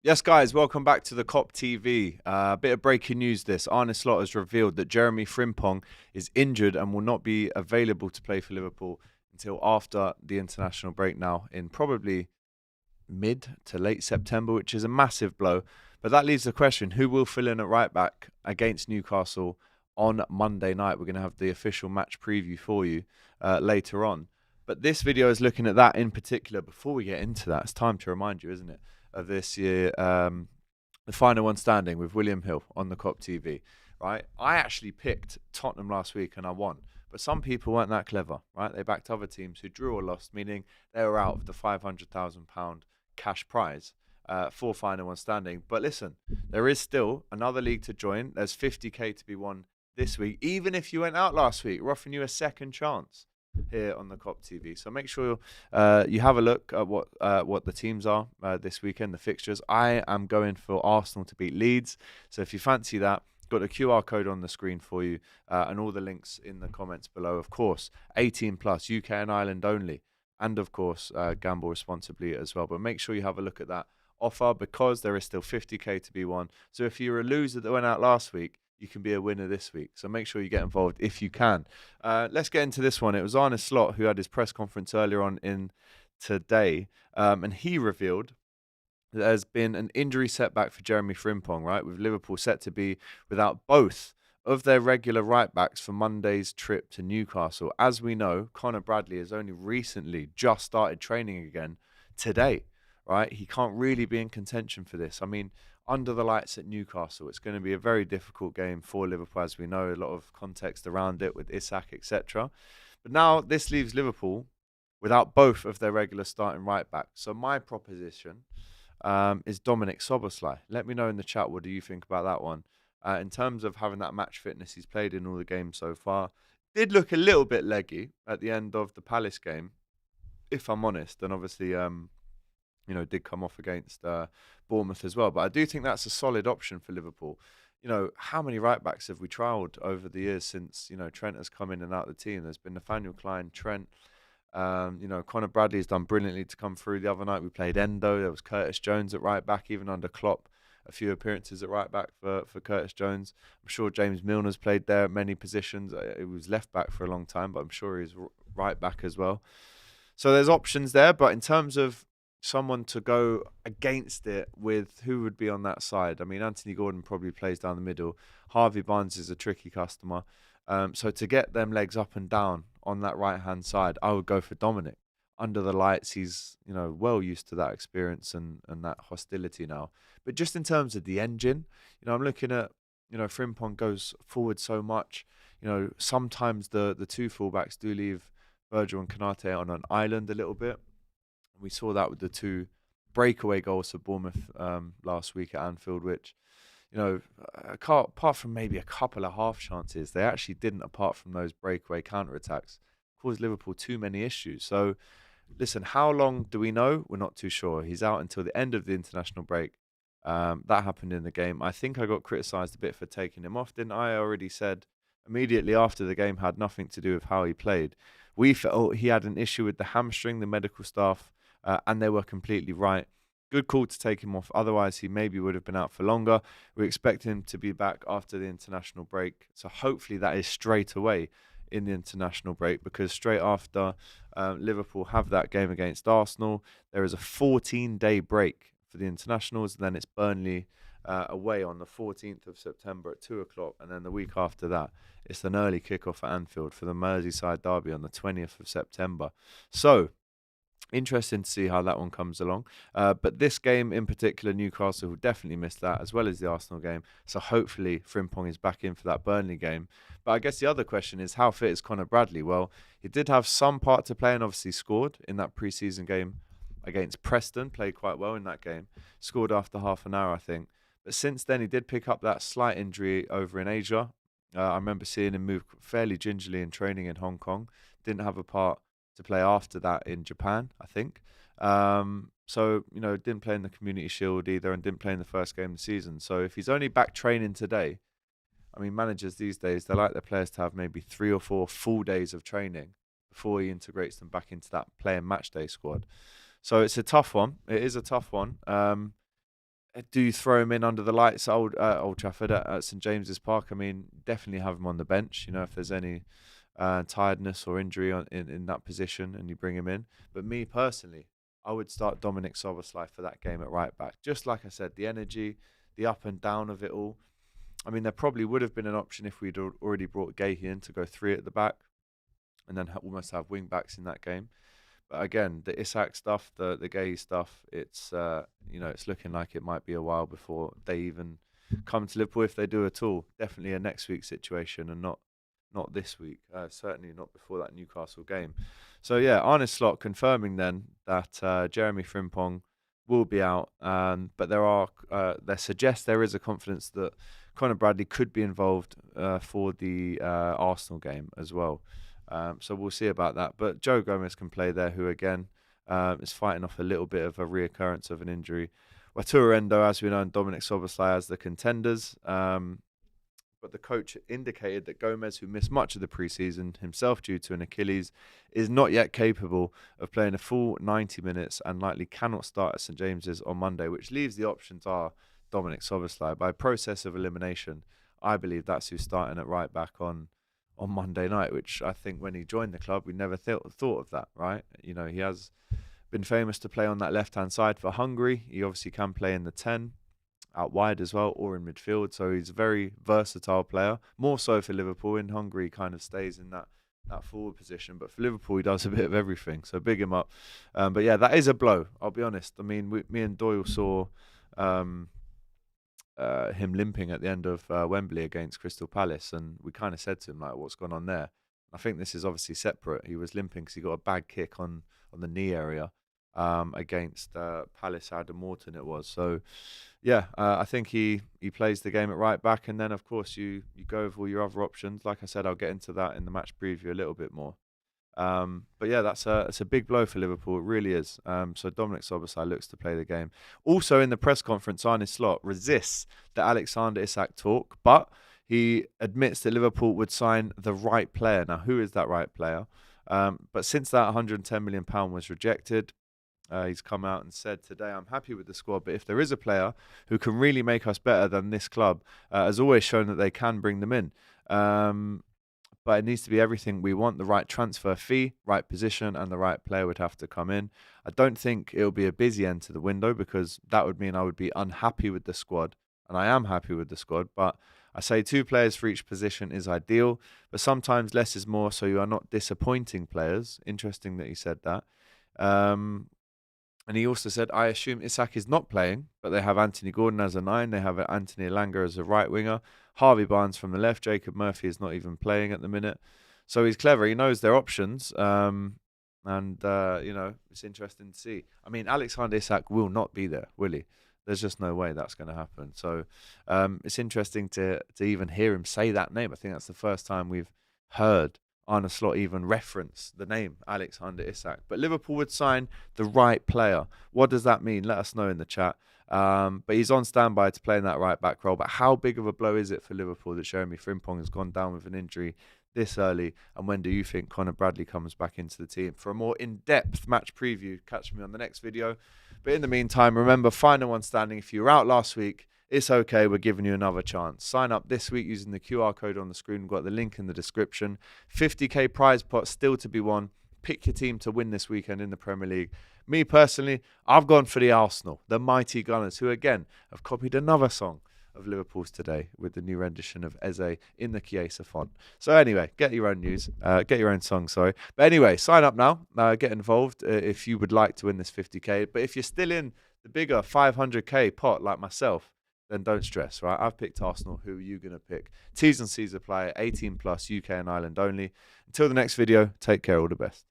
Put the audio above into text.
Yes, guys, welcome back to the Kop TV. A bit of breaking news this. Arne Slot has revealed that Jeremy Frimpong is injured and will not be available to play for Liverpool until after the international break now in probably mid to late September, which is a massive blow. But that leaves the question, who will fill in at right back against Newcastle on Monday night? We're going to have the official match preview for you later on. But this video is looking at that in particular. Before we get into that, it's time to remind you, isn't it, of this year, the final one standing with William Hill on the Kop TV, right? I actually picked Tottenham last week and I won. But some people weren't that clever, right? They backed other teams who drew or lost, meaning they were out of the £500,000 cash prize for final one standing. But listen, there is still another league to join. There's 50k to be won this week. Even if you went out last week, we're offering you a second chance here on the Kop TV. So make sure you have a look at what the teams are this weekend, the fixtures. I am going for Arsenal to beat Leeds. So if you fancy that, got a QR code on the screen for you and all the links in the comments below. Of course, 18 plus, UK and Ireland only. And of course, gamble responsibly as well. But make sure you have a look at that offer because there is still 50k to be won. So if you're a loser that went out last week, you can be a winner this week. So make sure you get involved if you can. Let's get into this one. It was Arne Slot who had his press conference earlier on in today, and he revealed that there's been an injury setback for Jeremy Frimpong, right? With Liverpool set to be without both of their regular right backs for Monday's trip to Newcastle. As we know, Conor Bradley has only recently just started training again today, right? He can't really be in contention for this. I mean, under the lights at Newcastle, it's going to be a very difficult game for Liverpool, as we know, a lot of context around it with Isak, etc. But now this leaves Liverpool without both of their regular starting right backs. So my proposition is Dominic Soboslai. Let me know in the chat, what do you think about that one? In terms of having that match fitness, he's played in all the games so far. Did look a little bit leggy at the end of the Palace game, if I'm honest, and obviously, did come off against Bournemouth as well. But I do think that's a solid option for Liverpool. How many right backs have we trialled over the years since, Trent has come in and out of the team? There's been Nathaniel Klein, Trent. Conor Bradley has done brilliantly to come through the other night. We played Endo. There was Curtis Jones at right back, even under Klopp. A few appearances at right back for Curtis Jones. I'm sure James Milner's played there at many positions. It was left back for a long time, but I'm sure he's right back as well. So there's options there, but in terms of someone to go against it with, who would be on that side? I mean, Anthony Gordon probably plays down the middle. Harvey Barnes is a tricky customer. So to get them legs up and down on that right-hand side, I would go for Dominic. Under the lights, he's, well used to that experience and that hostility now. But just in terms of the engine, I'm looking at, Frimpong goes forward so much. Sometimes the two fullbacks do leave Virgil and Kanate on an island a little bit. We saw that with the two breakaway goals for Bournemouth last week at Anfield, which, apart from maybe a couple of half chances, they actually didn't, apart from those breakaway counter-attacks, cause Liverpool too many issues. So, listen, how long do we know? We're not too sure. He's out until the end of the international break. That happened in the game. I think I got criticised a bit for taking him off, didn't I? I already said immediately after the game had nothing to do with how he played. We felt he had an issue with the hamstring, the medical staff, and they were completely right. Good call to take him off. Otherwise, he maybe would have been out for longer. We expect him to be back after the international break. So hopefully that is straight away in the international break, because straight after Liverpool have that game against Arsenal, there is a 14-day break for the internationals. And then it's Burnley away on the 14th of September at 2 o'clock. And then the week after that, it's an early kickoff at Anfield for the Merseyside derby on the 20th of September. So, interesting to see how that one comes along. But this game in particular, Newcastle will definitely miss that, as well as the Arsenal game. So hopefully Frimpong is back in for that Burnley game. But I guess the other question is, how fit is Conor Bradley? Well, he did have some part to play and obviously scored in that pre-season game against Preston. Played quite well in that game. Scored after half an hour, I think. But since then, he did pick up that slight injury over in Asia. I remember seeing him move fairly gingerly in training in Hong Kong. Didn't have a part to play after that in Japan, I think. So, didn't play in the Community Shield either and didn't play in the first game of the season. So if he's only back training today, I mean, managers these days, they like their players to have maybe 3 or 4 full days of training before he integrates them back into that play and match day squad. So it's a tough one. It is a tough one. Do you throw him in under the lights at Old Trafford at St James's Park? I mean, definitely have him on the bench. You know, if there's any tiredness or injury in that position, and you bring him in. But me personally, I would start Dominic Szoboszlai for that game at right back. Just like I said, the energy, the up and down of it all. I mean, there probably would have been an option if we'd already brought Gahey in to go three at the back, and then almost have wing backs in that game. But again, the Isak stuff, the Gahey stuff, it's it's looking like it might be a while before they even come to Liverpool, if they do at all. Definitely a next week situation, and not this week. Certainly not before that Newcastle game. So yeah, Arne Slot confirming then that Jeremy Frimpong will be out, but there suggests there is a confidence that Conor Bradley could be involved for the Arsenal game as well. So we'll see about that. But Joe Gomez can play there, who again is fighting off a little bit of a reoccurrence of an injury. Wataru Endo, as we know, and Dominic Szoboszlai as the contenders. But the coach indicated that Gomez, who missed much of the preseason himself due to an Achilles, is not yet capable of playing a full 90 minutes and likely cannot start at St James's on Monday, which leaves the options are Dominic Szoboszlai. By process of elimination, I believe that's who's starting at right back on Monday night, which I think when he joined the club, we never thought of that, right? You know, he has been famous to play on that left-hand side for Hungary. He obviously can play in the 10, out wide as well, or in midfield. So he's a very versatile player, more so for Liverpool. In Hungary, he kind of stays in that forward position, but for Liverpool, he does a bit of everything. So big him up. But yeah, that is a blow, I'll be honest. I mean, me and Doyle saw him limping at the end of Wembley against Crystal Palace, and we kind of said to him, like, what's going on there? I think this is obviously separate. He was limping because he got a bad kick on the knee area against Palace, Adam Morton it was. So yeah, I think he plays the game at right back, and then of course you go over all your other options. Like I said, I'll get into that in the match preview a little bit more. But yeah, it's a big blow for Liverpool. It really is. So Dominic Szoboszlai looks to play the game. Also in the press conference, Arne Slot resists the Alexander Isak talk, but he admits that Liverpool would sign the right player. Now, who is that right player? But since that £110 million was rejected, he's come out and said today, I'm happy with the squad, but if there is a player who can really make us better than this club, has always shown that they can bring them in. But it needs to be everything we want. The right transfer fee, right position, and the right player would have to come in. I don't think it'll be a busy end to the window, because that would mean I would be unhappy with the squad, and I am happy with the squad, but I say 2 players for each position is ideal, but sometimes less is more, so you are not disappointing players. Interesting that he said that. And he also said, I assume Isak is not playing, but they have Anthony Gordon as a 9. They have Anthony Elanga as a right winger. Harvey Barnes from the left. Jacob Murphy is not even playing at the minute. So he's clever. He knows their options. It's interesting to see. I mean, Alexander Isak will not be there, will he? There's just no way that's going to happen. So it's interesting to even hear him say that name. I think that's the first time we've heard Arne Slot even reference the name Alexander Isak. But Liverpool would sign the right player. What does that mean? Let us know in the chat. But he's on standby to play in that right back role. But how big of a blow is it for Liverpool that Jeremy Frimpong has gone down with an injury this early? And when do you think Conor Bradley comes back into the team? For a more in-depth match preview, catch me on the next video. But in the meantime, remember, final one standing. If you were out last week, it's okay, we're giving you another chance. Sign up this week using the QR code on the screen. We've got the link in the description. 50k prize pot still to be won. Pick your team to win this weekend in the Premier League. Me personally, I've gone for the Arsenal, the mighty Gunners, who again have copied another song of Liverpool's today with the new rendition of Eze in the Chiesa font. So anyway, get your own get your own song, sorry. But anyway, sign up now, get involved if you would like to win this 50k. But if you're still in the bigger 500k pot like myself, then don't stress, right? I've picked Arsenal. Who are you going to pick? T's and C's apply. 18 plus, UK and Ireland only. Until the next video, take care. All the best.